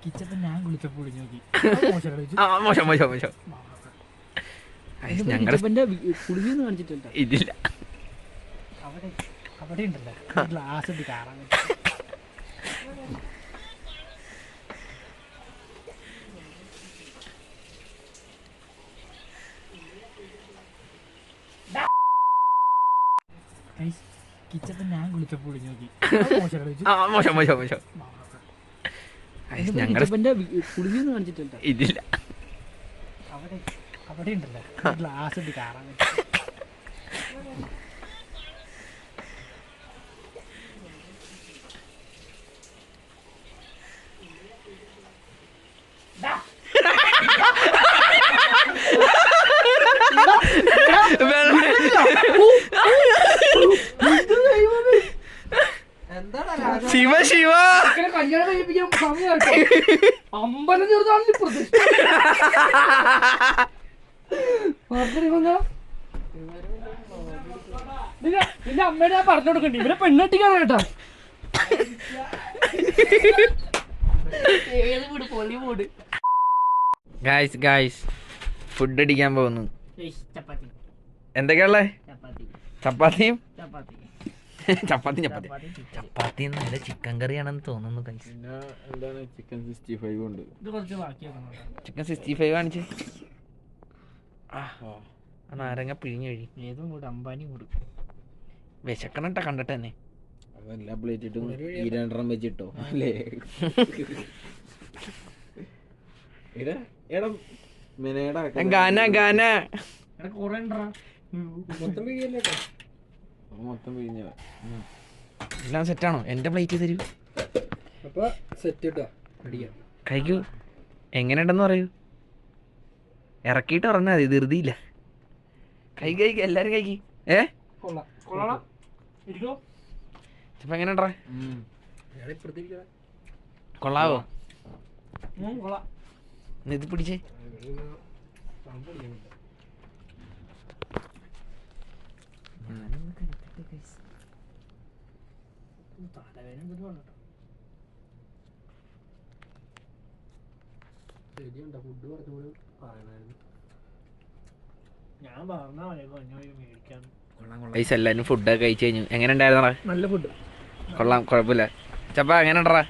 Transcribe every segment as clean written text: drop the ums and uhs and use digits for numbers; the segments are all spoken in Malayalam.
കിച്ചപ്പൻ ഞാൻ കുളിച്ചപ്പോൾ നോക്കി മോശം മോശം മോശം ഞങ്ങളുടെ കുളിഞ്ഞൊന്നും കാണിച്ചിട്ടില്ല. ഇതില്ല അവിടെ അവിടെ ഉണ്ടല്ലോ ഗ്ലാസ് ഇട്ട് കാണാൻ കിച്ചപ്പൻ ഞാൻ കുളിച്ചപ്പോൾ നോക്കി മോശം മോശം മോശം ഞങ്ങളുടെ കുളിഞ്ഞൊന്നും കാണിച്ചിട്ടില്ല. ഇതില്ല അവിടെ അവിടെ ഉണ്ടല്ലോ ഗ്ലാസ് ഇട്ട് കാണാൻ ശിവ ശിവ കല്യാണം കഴിപ്പിക്കാൻ സമയമായിട്ട് അമ്പലം ചെറുതാണെങ്കിൽ പ്രതിഷ്ഠ നിന്റെ അമ്മയുടെ ഞാൻ പറഞ്ഞു കൊടുക്കണ്ടി ഇവരെ പെണ്ണെട്ടിക്കാണ് കേട്ടാ. ഗായ്സ് ഗായ്സ് ഫുഡ് അടിക്കാൻ പോകുന്നു. ചപ്പാത്തി എന്തൊക്കെയുള്ളേ? ചപ്പാത്തി ചപ്പാത്തിയും ചപ്പാത്തി ചപ്പാത്തി ചപ്പാത്തി ചപ്പാത്തി നല്ല ചിക്കൻ കറിയാണെന്ന് തോന്നുന്നു. ചിക്കൻ 65 ഉണ്ട്. ഇത് കുറച്ച് ബാക്കിയാക്കണം. ചിക്കൻ 65 കാണിച്ച് നാരങ്ങ പിഴിഞ്ഞ് കഴി ഏതും കൂടെ അമ്പാനി കൂടും. വിശക്കണട്ട കണ്ടിട്ട് തന്നെ. എല്ലാ പ്ലേറ്റ് ഇട്ടും ഈ രണ്ടെണ്ണം വെച്ചിട്ടോ അല്ലേ? ഗാന ഗാന കൊറേ മൊത്തം പിഴിഞ്ഞ എല്ലാം സെറ്റാണോ? എന്റെ പ്ലേറ്റ് തരൂ. അപ്പൊ സെറ്റ് ഇട്ടോ അടിക്കാം. കഴിക്കൂ. എങ്ങനെയുണ്ടെന്ന് പറയൂ. ഇറക്കിയിട്ട് പറഞ്ഞാൽ മതി, ധൃതിയില്ല. കഴിക്ക് എല്ലാരും കഴിക്ക്. ഇപ്പൊ എങ്ങനെയുണ്ടാ? കൊള്ളാവോ? ഇത് പിടിച്ചേ. എല്ലാരും ഫുഡൊക്കെ കഴിച്ചു കഴിഞ്ഞു. എങ്ങനെ ഉണ്ടായിരുന്നടാ? നല്ല ഫുഡ്. കൊള്ളാം, കുഴപ്പമില്ല. ചപ്പ എങ്ങനെ ഉണ്ടടാ?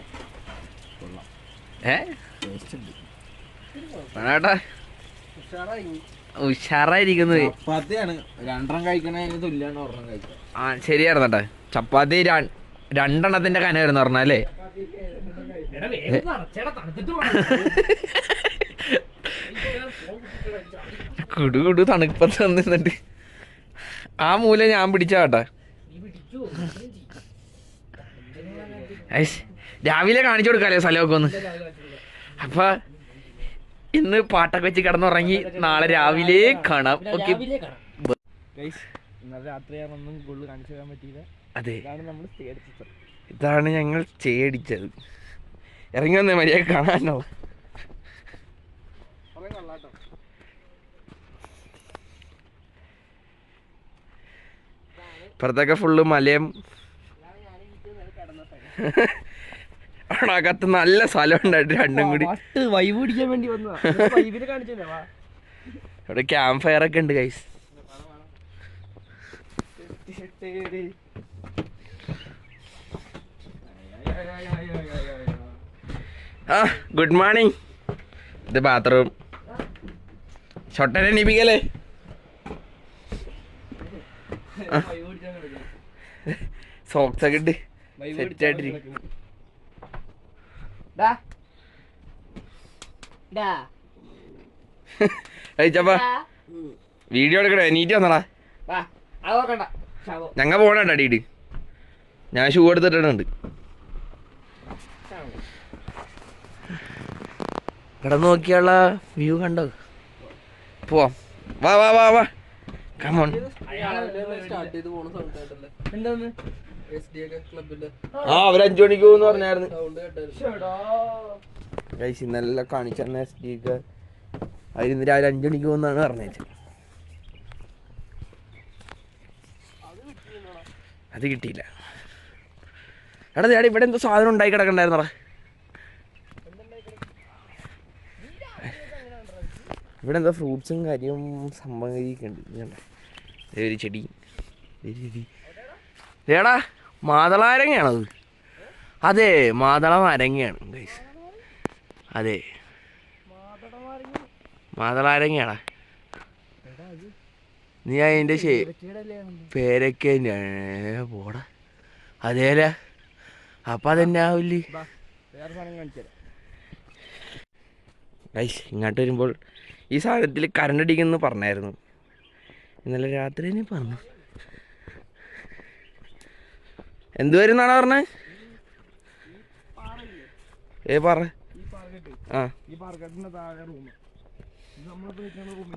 ഉഷാറായിരിക്കുന്നു. ചപ്പാത്തിയാണ് രണ്ടെണ്ണം കഴിക്കണതിന് തുല്യാണ് ഒരെണ്ണം കഴിക്കുക. ആ ശരിയായിരുന്നട്ടാ. ചപ്പാത്തി രണ്ടെണ്ണത്തിന്റെ കനമായിരുന്നു പറഞ്ഞല്ലേ? കുടു തണുപ്പത്ത് വന്നിരുന്നിട്ട് ആ മൂല ഞാൻ പിടിച്ച കേട്ടാ. രാവിലെ കാണിച്ചു കൊടുക്കാല്ലേ സ്ഥലമൊക്കെ ഒന്ന്. അപ്പൊ ഇന്ന് പാട്ടൊക്കെ വെച്ച് കിടന്നുറങ്ങി നാളെ രാവിലെ കാണാം. ഓക്കെ, ഇന്നലെ രാത്രിയാണെന്നും ഗോള് കാണിച്ചു തരാൻ പറ്റിയില്ല. അതെ, നമ്മൾ സ്റ്റേ അടിച്ചത്. ഇതാണ് ഞങ്ങൾ ചെയ്യടിച്ചത്. ഇറങ്ങി വന്നേ മര്യാദ കാണാനോ. ഇപ്പുറത്തൊക്കെ ഫുള്ള് മലയും അകത്ത് നല്ല സ്ഥലം ഉണ്ടായിട്ട് രണ്ടും കൂടി വൈബ് പിടിക്കാൻ വേണ്ടി വന്നതാ. കാണിച്ചല്ലേ ഇവിടെ ക്യാമ്പ് ഫയർ ഒക്കെ ഉണ്ട് ഗൈസ്. ആ ഗുഡ് മോർണിംഗ്. ഇത് ബാത്റൂം. ഷൊട്ടനെ എണീപ്പിക്കല്ലേ? സോക്സ് ഒക്കെ ഇട്ട് സെറ്റ് ആയിട്ടിരിക്കും. ചപ്പാ വീഡിയോ എടുക്കണേ, നീറ്റ് വന്നടാ. ഞങ്ങ പോണണ്ട അടിയിട്ട്. ഞാൻ ഷൂ എടുത്തിട്ടുണ്ട്. കിടന്നു നോക്കിയുള്ള വ്യൂ കണ്ടോ? പോവാം, വാ വാ വാ വാ, കമോൺ. ആ അവര് 5 മണിക്ക് പോകുന്നു പറഞ്ഞായിരുന്നു. ഇന്നെല്ലാം കാണിച്ചു തന്നെ എസ് ഡി ഒക്കെ. അതിന് രാവിലെ 5 മണിക്ക് പോകുന്നാണ് പറഞ്ഞത്. അത് കിട്ടിയില്ല. എടാ ഇവിടെ എന്തോ സാധനം ഉണ്ടായി കിടക്കണ്ടായിരുന്നടാ. ഇവിടെ എന്താ ഫ്രൂട്ട്സും കാര്യവും സംഭവിയൊക്കെ ഉണ്ട്. ഒരു ചെടി ഏടാ മാതളാരങ്ങയാണത്? അതെ, മാതള നാരങ്ങയാണ് ഗൈസ്. അതെ, മാതളാരങ്ങയാടാ. നീ അതിൻ്റെ പേരൊക്കെ തന്നെയാണ് പോടാ. അതേല അപ്പം അതെന്നെ ആവില്ലേ ഗൈസ്. ഇങ്ങോട്ട് വരുമ്പോൾ ഈ സാധനത്തിൽ കറണ്ട് അടിക്കുമെന്ന് പറഞ്ഞായിരുന്നു. ഇന്നലെ രാത്രി തന്നെ പറഞ്ഞു. എന്ത് വരുന്നാണ് പറഞ്ഞത്? പറ.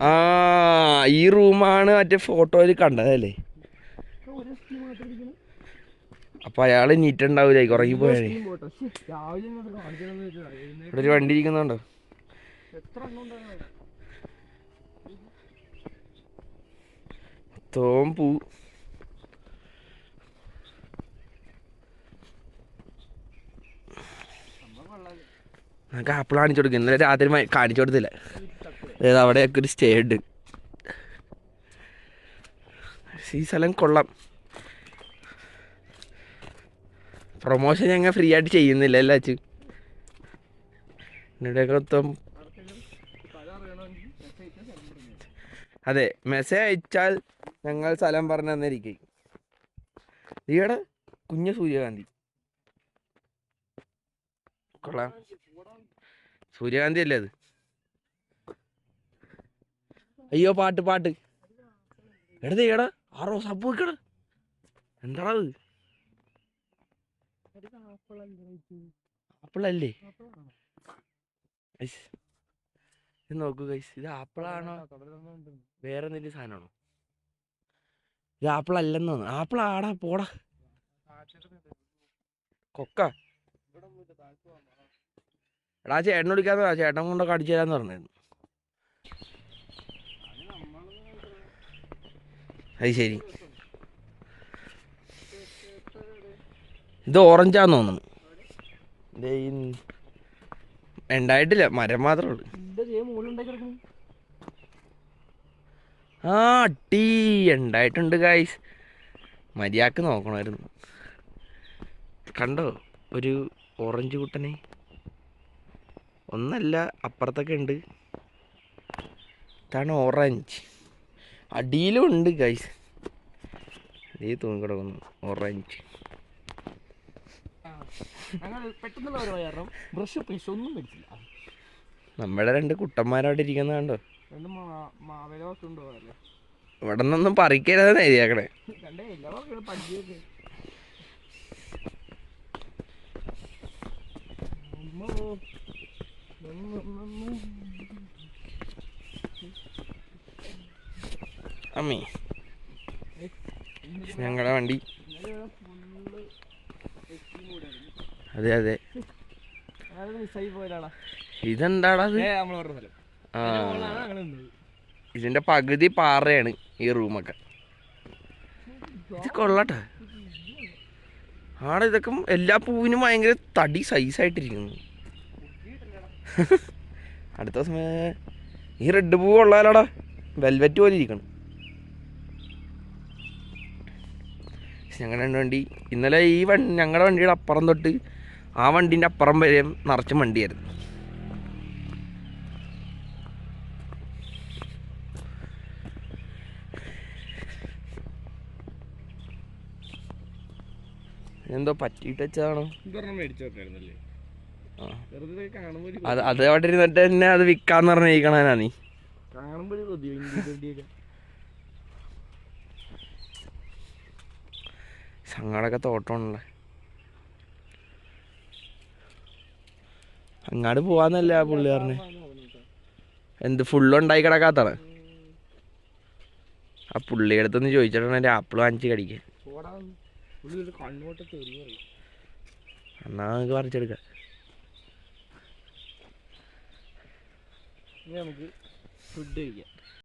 ആ ഈ റൂമാണ് മറ്റേ ഫോട്ടോയിൽ കണ്ടതല്ലേ? അപ്പൊ അയാള് നീറ്റുണ്ടാവൂലേ, കുറങ്ങി പോയാലേ. ഇവിടെ ഒരു വണ്ടി ഇരിക്കുന്നുണ്ടോ? തോമ്പൂ നമുക്ക് ആപ്പിൾ കാണിച്ചു കൊടുക്കും. ഇന്നലെ രാത്രി കാണിച്ചു കൊടുത്തില്ല. അതായത് അവിടെയൊക്കെ ഒരു സ്റ്റേ ഉണ്ട്. ഈ സ്ഥലം കൊള്ളാം. പ്രൊമോഷൻ ഞങ്ങൾ ഫ്രീ ആയിട്ട് ചെയ്യുന്നില്ല അല്ലേ അച്ചു? ഇവിടെയൊക്കെ മൊത്തം അതെ, മെസ്സേജ് അയച്ചാൽ ഞങ്ങൾ സ്ഥലം പറഞ്ഞു തന്നിരിക്കും. ഈയുടെ കുഞ്ഞ സൂര്യകാന്തി കൊള്ളാം. സൂര്യകാന്തി അല്ലേ അത്? അയ്യോ പാട്ട് പാട്ട് എടാ ഈടാ ആ റോസാപ്പൂ വെക്കട. എന്താടാ അത്? ആപ്പിളല്ലേ? ഇത് നോക്കൂ ഗൈസ്, ഇത് ആപ്പിളാണോ വേറെ എന്തെങ്കിലും സാധനമാണോ? ഇത് ആപ്പിൾ അല്ലെന്ന് തോന്നുന്നു. ആപ്പിൾ ആടാ പോടാ കൊക്ക. എടാ ചേട്ടനെ വിളിക്കാന്ന്, ചേട്ടൻ കൊണ്ടൊക്കെ അടിച്ചു തരാന്ന് പറഞ്ഞായിരുന്നു. അത് ശരി. ഇത് ഓറഞ്ചാന്ന് തോന്നുന്നു. ഉണ്ടായിട്ടില്ല, മരം മാത്രമേ ഉള്ളൂ. ആ ടീ ഉണ്ടായിട്ടുണ്ട് ഗൈസ്. മര്യാദക്ക് നോക്കണമായിരുന്നു. കണ്ടോ ഒരു ഓറഞ്ച് കുട്ടനെ? ഒന്നല്ല, അപ്പുറത്തൊക്കെ ഉണ്ട്. ഇതാണ് ഓറഞ്ച്. അടിയിലും ഉണ്ട് ഗൈസ്. അതേ തൂങ്ങിക്കിടക്കുന്നു ഓറഞ്ച്. നമ്മുടെ രണ്ട് കുട്ടന്മാരവിടെ ഇരിക്കുന്ന കണ്ടോ? ഇവിടെ നിന്നൊന്നും പറിക്കരുതെന്ന് എഴുതിയാക്കണേ. അമ്മേ ഞങ്ങളുടെ വണ്ടി. അതെ അതെ, ഇതെന്താടാ? ആ ഇതിന്റെ പകുതി പാറയാണ് ഈ റൂമൊക്കെ. ഇത് കൊള്ളട്ടെ. ആടെ ഇതൊക്കെ എല്ലാ പൂവിനും ഭയങ്കര തടി സൈസായിട്ടിരിക്കുന്നു. അടുത്ത ദിവസം ഈ റെഡ് പൂവ് കൊള്ളാലോടാ, വെൽവെറ്റ് പോലെ ഇരിക്കണം. ഞങ്ങളുടെ വണ്ടി ഇന്നലെ ഈ ഞങ്ങളുടെ വണ്ടിയുടെ അപ്പുറം തൊട്ട് ആ വണ്ടീൻ്റെ അപ്പുറം വരെ നിറച്ചും വണ്ടിയായിരുന്നു. എന്തോ പറ്റിയിട്ട് വെച്ചതാണോ? അത് അവിടെ ഇരുന്നിട്ട് തന്നെ അത് വിൽക്കാന്ന് പറഞ്ഞിരിക്കണാ നീ. അങ്ങാടൊക്കെ തോട്ടമാണല്ലേ. അങ്ങാട് പോവാന്നല്ല പുള്ളി പറഞ്ഞ്. എന്ത് ഫുള്ളുണ്ടായി കിടക്കാത്താണ്? ആ പുള്ളിയുടെ അടുത്തൊന്ന് ചോദിച്ചിട്ടാണ് എൻ്റെ ആപ്പിൾ വാങ്ങിച്ച് കടിക്കാൻ. എന്നാ നമുക്ക് പറിച്ചെടുക്കാം. നമുക്ക് ഫുഡ് കഴിക്കാം.